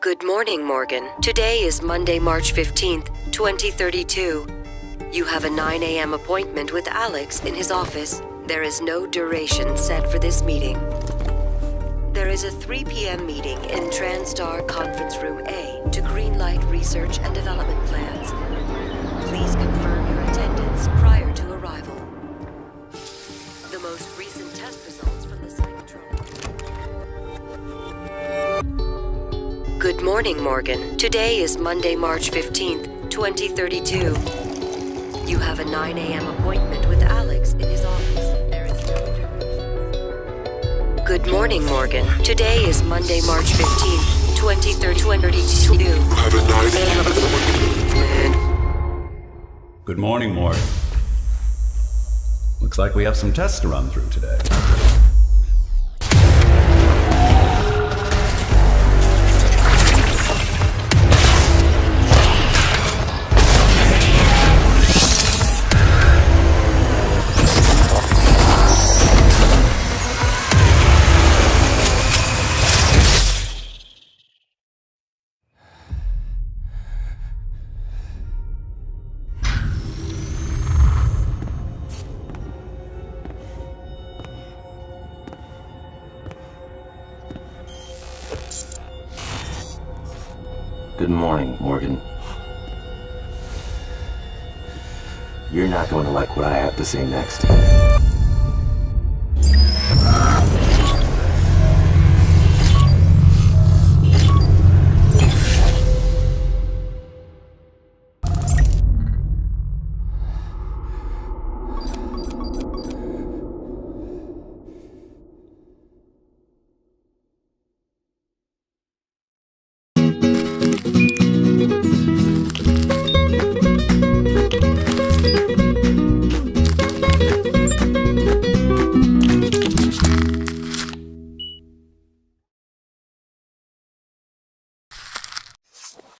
Good morning, Morgan. Today is Monday, March 15th, 2032. You have a 9 a.m. appointment with Alex in his office. There is no duration set for this meeting. There is a 3 p.m. meeting in TranStar Conference Room A to greenlight research and development plans. Please confirm your attendance prior to arrival. The most recent test results from the Cyclotron. Good morning, Morgan. Today is Monday, March 15th, 2032. You have a 9 a.m. appointment with Alex in his office. There is no duration. Good morning, Morgan. Today is Monday, March 15th, 2032. You have a 9 a.m. appointment. Good morning, Morgan. Looks like we have some tests to run through today. Good morning, Morgan. You're not going to like what I have to say next.